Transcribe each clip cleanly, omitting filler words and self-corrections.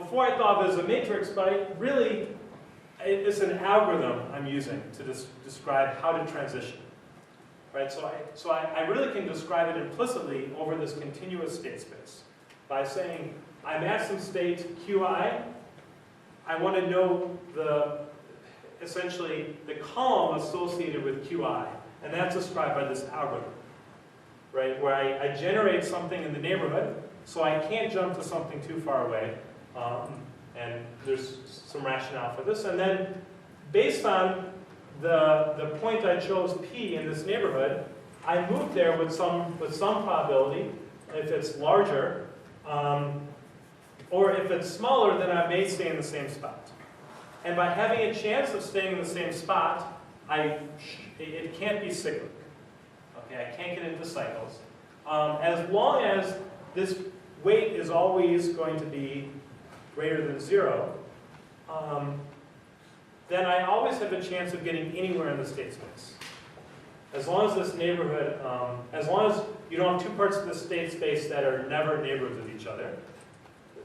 before I thought of it as a matrix, but it's an algorithm I'm using to describe how to transition. Right? So I really can describe it implicitly over this continuous state space by saying I'm at some state Qi. I want to know essentially the column associated with Qi, and that's described by this algorithm, right? Where I generate something in the neighborhood, so I can't jump to something too far away, and there's some rationale for this. And then, based on the point I chose P in this neighborhood, I move there with some probability. If it's larger, or if it's smaller, then I may stay in the same spot. And by having a chance of staying in the same spot, it can't be cyclic. Okay, I can't get into cycles. As long as this weight is always going to be greater than 0, then I always have a chance of getting anywhere in the state space. As long as this neighborhood, as long as you don't have two parts of the state space that are never neighborhoods of each other.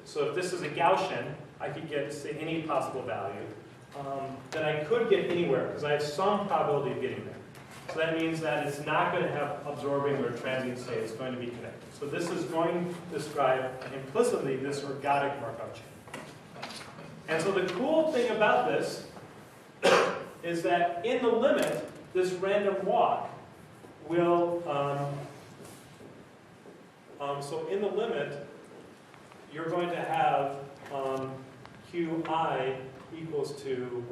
So if this is a Gaussian, I could get, say, any possible value. Then I could get anywhere, because I have some probability of getting there. So that means that it's not going to have absorbing or transient state. It's going to be connected. So this is going to describe implicitly this ergodic Markov chain. And so the cool thing about this is that in the limit, this random walk will, so in the limit, you're going to have Qi equals to,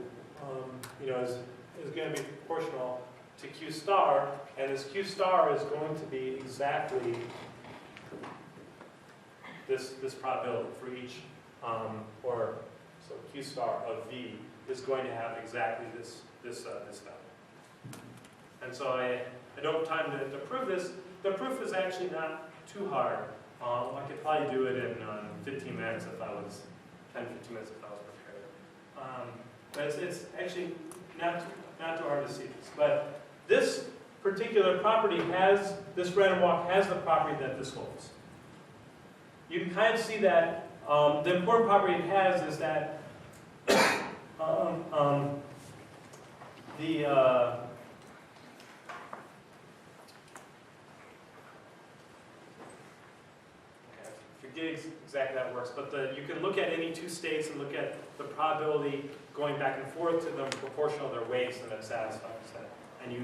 is going to be proportional to Q star, and this Q star is going to be exactly this probability for each, so Q star of V is going to have exactly this value. And so I don't have time to prove this. The proof is actually not too hard. I could probably do it in 15 minutes if I was, 10, 15 minutes if I was prepared. But it's actually not too hard to see this. But this particular property has, this random walk has the property that this holds. You can kind of see that the important property it has is that exactly how it works, but you can look at any two states and look at the probability going back and forth to them proportional to their weights, and it satisfies that. And it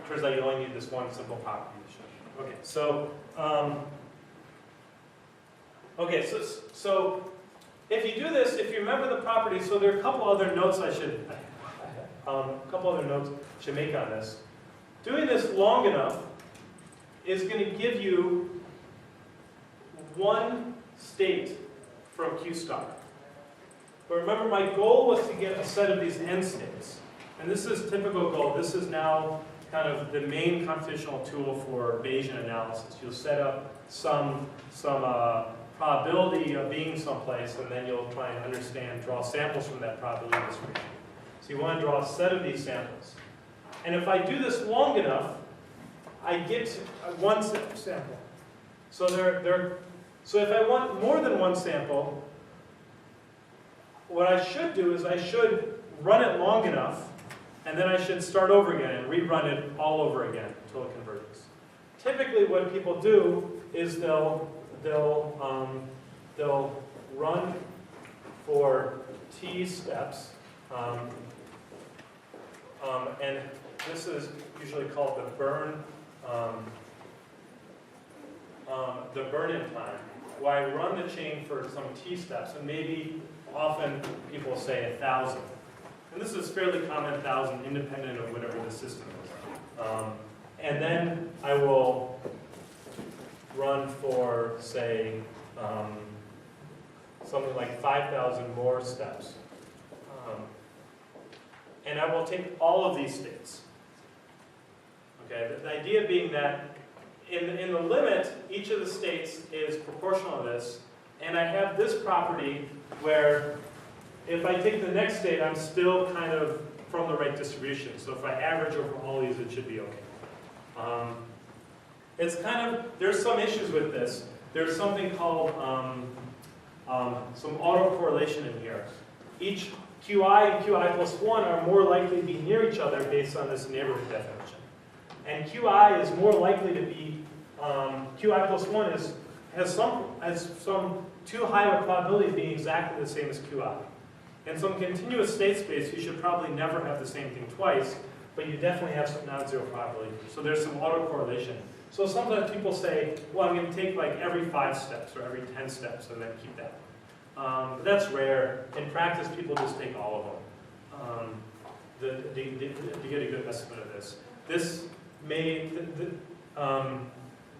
turns out you only need this one simple property to show. Okay, so if you do this, if you remember the property, so there are a couple other notes I should make on this. Doing this long enough is going to give you one state from Q star. But remember, my goal was to get a set of these n states. And this is typical goal. This is now kind of the main computational tool for Bayesian analysis. You'll set up some probability of being someplace, and then you'll try and draw samples from that probability distribution. So you want to draw a set of these samples. And if I do this long enough, I get one sample. So so if I want more than one sample, what I should do is I should run it long enough, and then I should start over again and rerun it all over again until it converges. Typically, what people do is they'll run for t steps, and this is usually called the burn-in time, where I run the chain for some t steps, and maybe often people say 1,000. And this is fairly common, 1,000, independent of whatever the system is. And then I will run for, say, something like 5,000 more steps. And I will take all of these states. Okay, the idea being that in the limit, each of the states is proportional to this, and I have this property where if I take the next state, I'm still kind of from the right distribution. So if I average over all these, it should be okay. It's kind of, there's some issues with this. There's something called some autocorrelation in here. Each qi and qi plus 1 are more likely to be near each other based on this neighborhood definition. And qi is more likely to be, qi plus 1 has some too high of a probability of being exactly the same as qi. In some continuous state space, you should probably never have the same thing twice, but you definitely have some non-zero probability. So there's some autocorrelation. So sometimes people say, well, I'm going to take like every 5 steps or every 10 steps and then keep that. But that's rare. In practice, people just take all of them to get a good estimate of this. This may,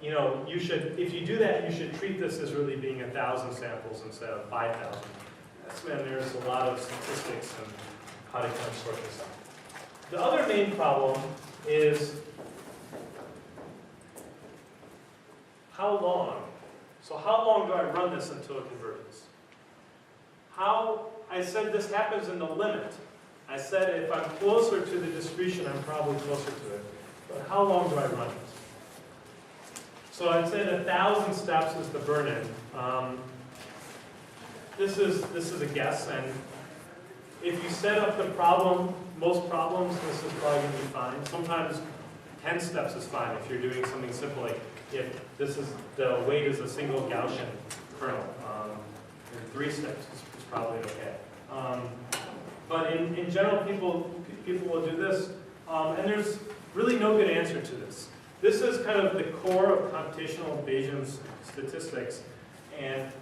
you know, you should, if you do that, you should treat this as really being 1,000 samples instead of 5,000. That's when there's a lot of statistics and how to kind of sort this out. The other main problem is how long? So how long do I run this until it converges? I said this happens in the limit. I said if I'm closer to the discretion, I'm probably closer to it. But how long do I run it? So I'd say 1,000 steps is the burn-in. This is a guess, and if you set up the problem, most problems, this is probably going to be fine. Sometimes 10 steps is fine if you're doing something simple, like if this is the weight is a single Gaussian kernel. 3 steps is probably okay. But in general, people will do this, and there's really no good answer to this. This is kind of the core of computational Bayesian statistics, and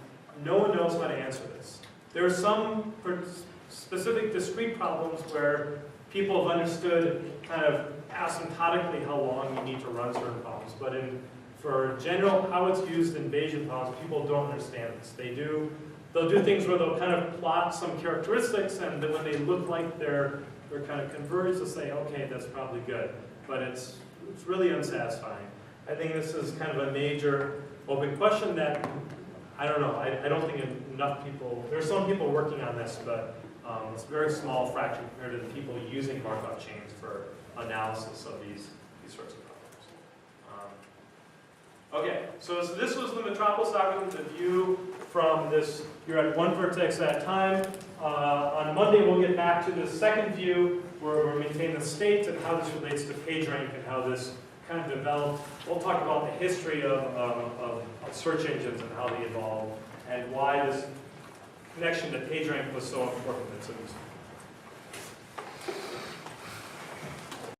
no one knows how to answer this. There are some specific discrete problems where people have understood kind of asymptotically how long you need to run certain problems, but for general how it's used in Bayesian problems, people don't understand this. They'll do things where they'll kind of plot some characteristics, and then when they look like they're kind of converged, they'll say, okay, that's probably good. But it's really unsatisfying. I think this is kind of a major open question that, I don't know, I don't think enough people, there are some people working on this, but it's a very small fraction compared to the people using Markov chains for analysis of these sorts of problems. Okay, so this was the metropolis algorithm, the view from this, you're at one vertex at a time. On Monday, we'll get back to the second view, where we'll maintain the state and how this relates to PageRank and how this kind of developed. We'll talk about the history of search engines and how they evolved, and why this connection to PageRank was so important in cities.